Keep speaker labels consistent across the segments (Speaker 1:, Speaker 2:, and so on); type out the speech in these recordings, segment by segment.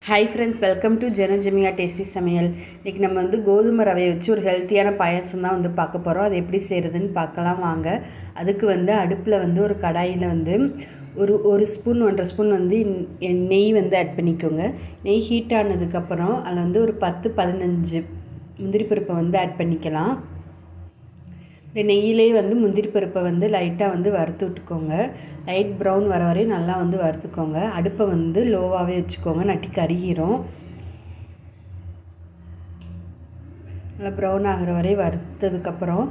Speaker 1: Hi friends, welcome to Jeno Jemica tasty Samayal. இன்னைக்கு நம்ம கோதுமை ரவையை வச்சு ஒரு ஹெல்த்தியான பாயாசம் தான் பார்க்க போறோம். அது எப்படி செய்யறதுன்னு பார்க்கலாம் வாங்க. அதுக்கு அடுப்புல ஒரு கடாயில ஒரு ஸ்பூன் 1.5 ஸ்பூன் நெய் ஆட் பண்ணிக்கோங்க. நெய் ஹீட் ஆனதுக்கு அப்புறம் அதுல ஒரு 10-15 முந்திரி பருப்பை ஆட் பண்ணிக்கலாம். இந்த நெய்யிலே முந்திரி பருப்பை லைட்டாக வறுத்து விட்டுக்கோங்க. லைட் ப்ரௌன் வர வரையும் நல்லா வறுத்துக்கோங்க. அடுப்பை லோவாகவே வச்சுக்கோங்க, நட்டி கருகிரும். நல்லா ப்ரௌன் ஆகிற வரை வறுத்ததுக்கப்புறம்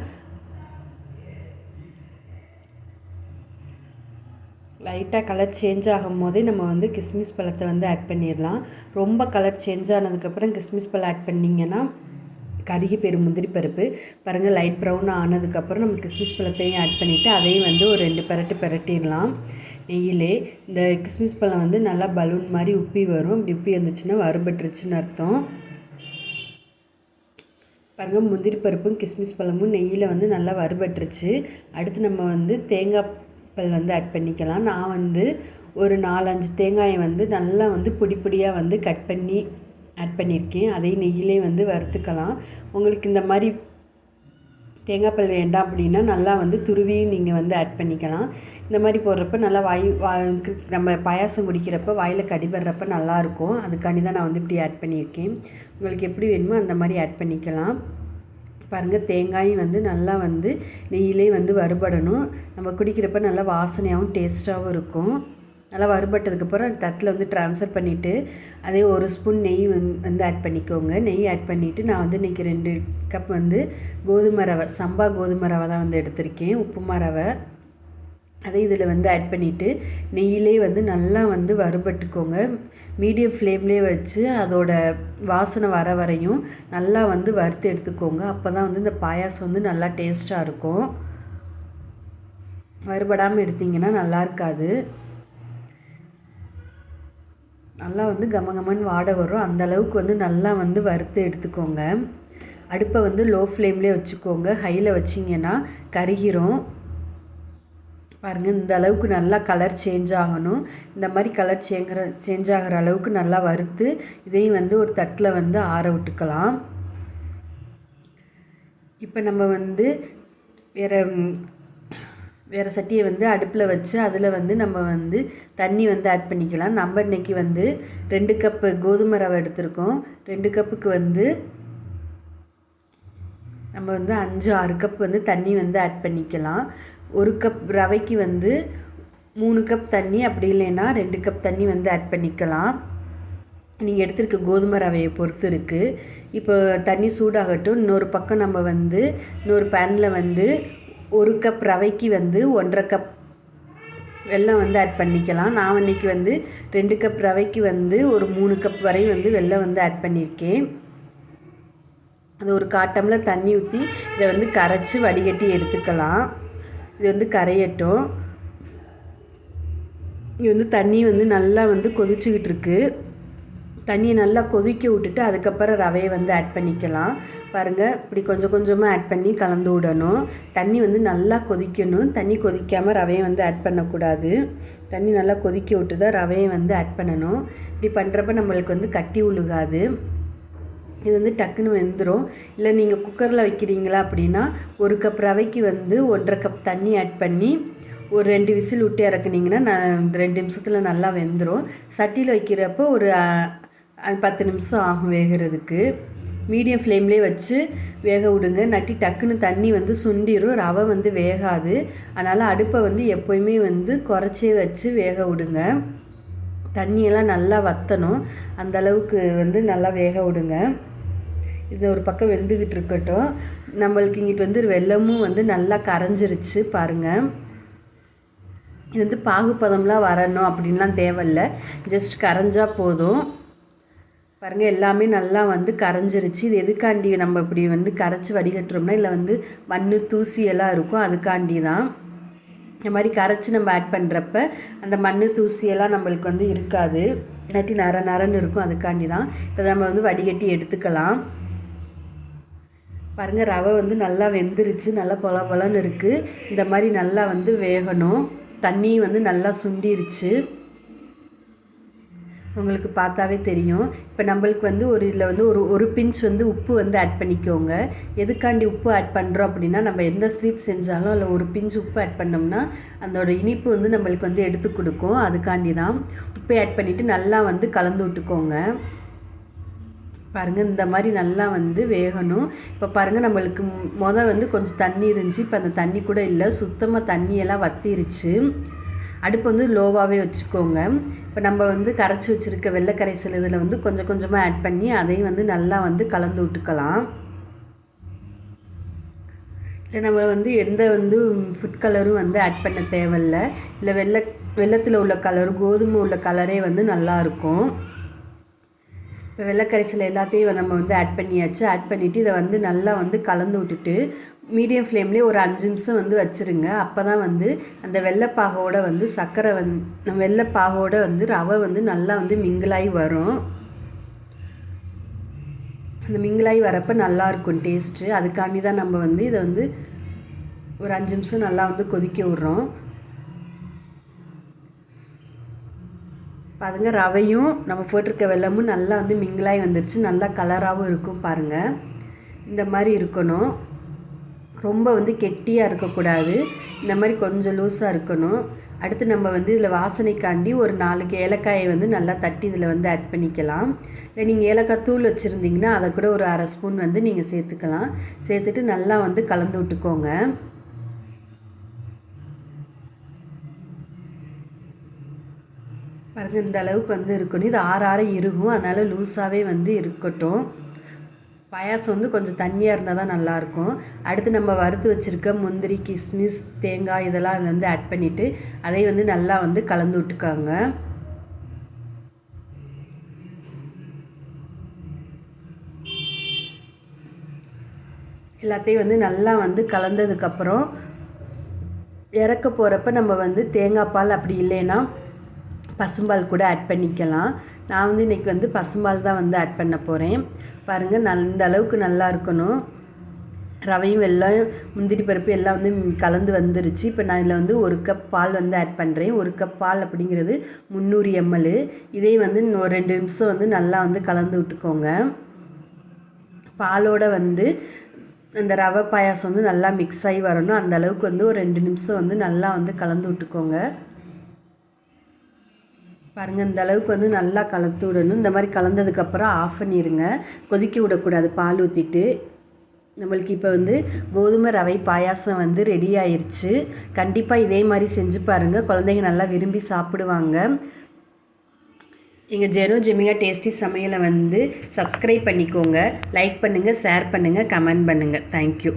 Speaker 1: லைட்டாக கலர் சேஞ்ச் ஆகும் போதே நம்ம கிஸ்மிஸ் பழத்தை ஆட் பண்ணிடலாம். ரொம்ப கலர் சேஞ்ச் ஆனதுக்கப்புறம் கிஸ்மிஸ் பழம் ஆட் பண்ணிங்கன்னா கருகி போயிடும் முந்திரி பருப்பு. பாருங்கள், லைட் ப்ரௌன் ஆனதுக்கப்புறம் நம்ம கிஸ்மிஸ் பழத்தையும் ஆட் பண்ணிவிட்டு அதையும் ஒரு 2 பிரட்டிடலாம் நெய்யிலே. இந்த கிஸ்மிஸ் பழம் நல்லா பலூன் மாதிரி உப்பி வரும். அப்படி உப்பி வந்துச்சுன்னா வறுபட்டுருச்சுன்னு அர்த்தம். பாருங்கள், முந்திரி பருப்பும் கிஸ்மிஸ் பழமும் நெய்யில் நல்லா வறுபட்டுருச்சு. அடுத்து நம்ம தேங்காய் பால் ஆட் பண்ணிக்கலாம். நான் ஒரு 4-5 தேங்காயை நல்லா பொடி பொடியாக கட் பண்ணி ஆட் பண்ணியிருக்கேன். அதையும் நெய்யிலே வறுத்துக்கலாம். உங்களுக்கு இந்த மாதிரி தேங்காய் பால் வேண்டாம் அப்படின்னா நல்லா துருவி நீங்கள் ஆட் பண்ணிக்கலாம். இந்த மாதிரி போடுறப்ப நல்லா நம்ம பாயாசம் குடிக்கிறப்ப வாயில் கடிபடுறப்ப நல்லாயிருக்கும். அதுக்காண்டி தான் நான் இப்படி ஆட் பண்ணியிருக்கேன். உங்களுக்கு எப்படி வேணுமோ அந்த மாதிரி ஆட் பண்ணிக்கலாம். பாருங்கள், தேங்காயும் நல்லா நெய்யிலே வறுபடணும். நம்ம குடிக்கிறப்ப நல்லா வாசனையாகவும் டேஸ்ட்டாகவும் இருக்கும். நல்லா வறுபட்டதுக்கப்புறம் தட்டில் ட்ரான்ஸ்ஃபர் பண்ணிவிட்டு அதே 1 ஸ்பூன் நெய் ஆட் பண்ணிக்கோங்க. நெய் ஆட் பண்ணிவிட்டு நான் இன்றைக்கி 2 கப் கோதுமை ரவை, சம்பா கோதுமை ரவை தான் எடுத்திருக்கேன், உப்புமா ரவை. அதை இதில் ஆட் பண்ணிவிட்டு நெய்யிலே நல்லா வறுபட்டுக்கோங்க. மீடியம் ஃப்ளேம்லேயே வச்சு அதோட வாசனை வர வரையும் நல்லா வறுத்து எடுத்துக்கோங்க. அப்போ தான் இந்த பாயாசம் நல்லா டேஸ்ட்டாக இருக்கும். வறுபடாமல் எடுத்திங்கன்னா நல்லா இருக்காது. நல்லா கமகமன்னு வாடை வரும். அந்த அளவுக்கு நல்லா வறுத்து எடுத்துக்கோங்க. அடுப்பை லோ ஃப்ளேம்லேயே வச்சுக்கோங்க. ஹையில் வச்சிங்கன்னா கருகிரும். பாருங்கள், இந்த அளவுக்கு நல்லா கலர் சேஞ்ச் ஆகணும். இந்த மாதிரி கலர் சேஞ்ச் ஆகிற அளவுக்கு நல்லா வறுத்து இதையும் ஒரு தட்டில் ஆற விட்டுக்கலாம். இப்போ நம்ம வேறு சட்டியை அடுப்பில் வச்சு அதில் நம்ம தண்ணி ஆட் பண்ணிக்கலாம். நம்ம இன்றைக்கி 2 கப்பு கோதுமை ரவை எடுத்திருக்கோம். 2 கப்புக்கு நம்ம 5-6 கப் தண்ணி ஆட் பண்ணிக்கலாம். 1 கப் ரவைக்கு 3 கப் தண்ணி, அப்படி இல்லைன்னா 2 கப் தண்ணி ஆட் பண்ணிக்கலாம். நீங்கள் எடுத்துருக்க கோதுமை ரவையை பொறுத்து இருக்குது. இப்போ தண்ணி சூடாகட்டும். இன்னொரு பக்கம் நம்ம இன்னொரு பேனில் 1 கப் ரவைக்கு 1.5 கப் வெல்லம் ஆட் பண்ணிக்கலாம். நான் இன்றைக்கி 2 கப் ரவைக்கு ஒரு 3 கப் வரை வெல்லம் ஆட் பண்ணியிருக்கேன். அது ஒரு 1/4 டம்ளர் தண்ணி ஊற்றி இதை கரைச்சி வடிகட்டி எடுத்துக்கலாம். இது கரையட்டும். இது தண்ணி நல்லா கொதிச்சுக்கிட்டு இருக்குது. தண்ணியை நல்லா கொதிக்க விட்டுட்டு அதுக்கப்புறம் ரவையை ஆட் பண்ணிக்கலாம். பாருங்கள், இப்படி கொஞ்சம் கொஞ்சமாக ஆட் பண்ணி கலந்து விடணும். தண்ணி நல்லா கொதிக்கணும். தண்ணி கொதிக்காமல் ரவையை ஆட் பண்ணக்கூடாது. தண்ணி நல்லா கொதிக்க விட்டு தான் ரவையை ஆட் பண்ணணும். இப்படி பண்ணுறப்ப நம்மளுக்கு கட்டி உழுகாது. இது டக்குன்னு வெந்துடும். இல்லை நீங்கள் குக்கரில் வைக்கிறீங்களா அப்படின்னா 1 கப் ரவைக்கு 1.5 கப் தண்ணி ஆட் பண்ணி ஒரு 2 விசில் விட்டு இறக்குனிங்கன்னா 2 நிமிஷத்தில் நல்லா வெந்துடும். சட்டியில் வைக்கிறப்போ ஒரு 10 நிமிஷம் ஆகும் வேகிறதுக்கு. மீடியம் ஃப்ளேம்லேயே வச்சு வேக விடுங்க. நட்டி டக்குன்னு தண்ணி சுண்டிடும், ரவை வேகாது. அதனால் அடுப்பை எப்போயுமே குறைச்சே வச்சு வேக விடுங்க. தண்ணியெல்லாம் நல்லா வற்றணும். அந்தளவுக்கு நல்லா வேக விடுங்க. இது ஒரு பக்கம் வெந்துக்கிட்டு இருக்கட்டும். நம்மளுக்கு இங்கிட்டு வெல்லமும் நல்லா கரைஞ்சிருச்சு. பாருங்கள், இது பாகுப்பதம்லாம் வரணும் அப்படின்லாம் தேவையில்லை. ஜஸ்ட் கரைஞ்சா போதும். பாருங்கள், எல்லாமே நல்லா கரைஞ்சிருச்சு. இது எதுக்காண்டி நம்ம இப்படி கரைச்சி வடிகட்டுறோம்னா இல்லை மண் தூசி எல்லாம் இருக்கும், அதுக்காண்டி தான். இந்த மாதிரி கரைச்சி நம்ம ஆட் பண்ணுறப்ப அந்த மண் தூசியெல்லாம் நம்மளுக்கு இருக்காது, இல்லாட்டி நரன்னு இருக்கும், அதுக்காண்டி தான். இப்போ நம்ம வடிகட்டி எடுத்துக்கலாம். பாருங்கள், ரவை நல்லா வெந்துருச்சு. நல்லா பொல பொலன்னு இருக்குது. இந்த மாதிரி நல்லா வேகணும். தண்ணி நல்லா சுண்டிருச்சு. உங்களுக்கு பார்த்தாவே தெரியும். இப்போ நம்மளுக்கு வந்து இதில் வந்து ஒரு பிஞ்ச் வந்து உப்பு வந்து ஆட் பண்ணிக்கோங்க. எதுக்காண்டி உப்பு ஆட் பண்ணுறோம் அப்படின்னா, நம்ம எந்த ஸ்வீட் செஞ்சாலும் அதில் ஒரு பிஞ்ச் உப்பு ஆட் பண்ணோம்னா அதோட இனிப்பு வந்து நம்மளுக்கு வந்து எடுத்து கொடுக்கும். அதுக்காண்டி தான் உப்பை ஆட் பண்ணிவிட்டு நல்லா வந்து கலந்து விட்டுக்கோங்க. பாருங்கள், இந்த மாதிரி நல்லா வந்து வேகணும். இப்போ பாருங்கள், நம்மளுக்கு வந்து கொஞ்சம் தண்ணி இருந்துச்சு. இப்போ அந்த தண்ணி கூட இல்லை, சுத்தமாக தண்ணியெல்லாம் வற்றிருச்சு. அடுப்பு வந்து லோவாகவே வச்சுக்கோங்க. இப்போ நம்ம வந்து கரைச்சி வச்சுருக்க வெள்ளை கரைசல் இதில் வந்து கொஞ்சம் கொஞ்சமாக ஆட் பண்ணி அதையும் வந்து நல்லா வந்து கலந்து விட்டுக்கலாம். இல்லை நம்ம வந்து எந்த வந்து ஃபுட் கலரும் வந்து ஆட் பண்ண தேவையில்லை. இல்லை வெள்ளத்தில் உள்ள கலரும் கோதுமை உள்ள கலரே வந்து நல்லாயிருக்கும். இப்போ வெள்ளைக்கரைசல் எல்லாத்தையும் நம்ம வந்து ஆட் பண்ணியாச்சு. ஆட் பண்ணிவிட்டு இதை வந்து நல்லா வந்து கலந்து விட்டுட்டு மீடியம் ஃப்ளேம்லேயே ஒரு 5 நிமிஷம் வந்து வச்சுருங்க. அப்போ தான் வந்து அந்த வெள்ளைப்பாகோடு வந்து சர்க்கரை வெள்ளைப்பாகோடு வந்து ரவை வந்து நல்லா வந்து மிங்கிளாகி வரும். அந்த மிங்கிளாகி வரப்போ நல்லாயிருக்கும் டேஸ்ட்டு. அதுக்காண்டி தான் நம்ம வந்து இதை வந்து ஒரு 5 நிமிஷம் நல்லா வந்து கொதிக்க விட்றோம். பாருங்க, ரவையும் நம்ம போட்டிருக்க வெல்லமும் நல்லா வந்து மிங்கிளாகி வந்துருச்சு. நல்லா கலராகவும் இருக்கும். பாருங்கள், இந்த மாதிரி இருக்கணும். ரொம்ப வந்து கெட்டியாக இருக்கக்கூடாது. இந்த மாதிரி கொஞ்சம் லூஸாக இருக்கணும். அடுத்து நம்ம வந்து இதில் வாசனைக்காண்டி ஒரு 4 ஏலக்காயை வந்து நல்லா தட்டி இதில் வந்து ஆட் பண்ணிக்கலாம். இல்லை நீங்கள் ஏலக்காய் தூள் வச்சுருந்தீங்கன்னா அதை கூட ஒரு 1/2 ஸ்பூன் வந்து நீங்கள் சேர்த்துக்கலாம். சேர்த்துட்டு நல்லா வந்து கலந்து விட்டுக்கோங்க. பாருங்கள், இந்த அளவுக்கு வந்து இருக்கணும். இது ஆற இறுகும், அதனால் லூஸாகவே வந்து இருக்கட்டும். பாயாசம் வந்து கொஞ்சம் தண்ணியாக இருந்தால் தான் நல்லாயிருக்கும். அடுத்து நம்ம வறுத்து வச்சுருக்க முந்திரி, கிஸ்மிஸ், தேங்காய் இதெல்லாம் அதில் வந்து ஆட் பண்ணிவிட்டு அதை வந்து நல்லா வந்து கலந்து விட்டுக்காங்க. எல்லாத்தையும் வந்து நல்லா வந்து கலந்ததுக்கப்புறம் இறக்க போகிறப்ப நம்ம வந்து தேங்காய் பால் அப்படி இல்லைன்னா பசும்பால் கூட ஆட் பண்ணிக்கலாம். நான் வந்து இன்றைக்கி வந்து பசும்பால் தான் வந்து ஆட் பண்ண போகிறேன். பாருங்கள், இந்த அளவுக்கு நல்லா இருக்கணும். ரவையும் வெல்லம், முந்திரி பருப்பு எல்லாம் வந்து கலந்து வந்துருச்சு. இப்போ நான் இதில் வந்து 1 கப் பால் வந்து ஆட் பண்ணுறேன். 1 கப் பால் அப்படிங்கிறது 300 ml. இதே வந்து ஒரு 2 நிமிஷம் வந்து நல்லா வந்து கலந்து விட்டுக்கோங்க. பாலோடு வந்து அந்த ரவை பாயாசம் வந்து நல்லா மிக்ஸ் ஆகி வரணும். அந்த அளவுக்கு வந்து ஒரு 2 நிமிஷம் வந்து நல்லா வந்து கலந்து விட்டுக்கோங்க. பாருங்கள், இந்த அளவுக்கு வந்து நல்லா கலந்து விடணும். இந்த மாதிரி கலந்ததுக்கப்புறம் ஆஃப் பண்ணிடுங்க. கொதிக்க விடக்கூடாது. பால் ஊற்றிட்டு நம்மளுக்கு இப்போ வந்து கோதுமை ரவை பாயாசம் வந்து ரெடி ஆயிடுச்சு. கண்டிப்பாக இதே மாதிரி செஞ்சு பாருங்கள். குழந்தைங்க நல்லா விரும்பி சாப்பிடுவாங்க. எங்கள் ஜெனோ ஜெமிகா டேஸ்டி சமையலை வந்து சப்ஸ்கிரைப் பண்ணிக்கோங்க. லைக் பண்ணுங்கள், ஷேர் பண்ணுங்கள், கமெண்ட் பண்ணுங்கள். தேங்க்யூ.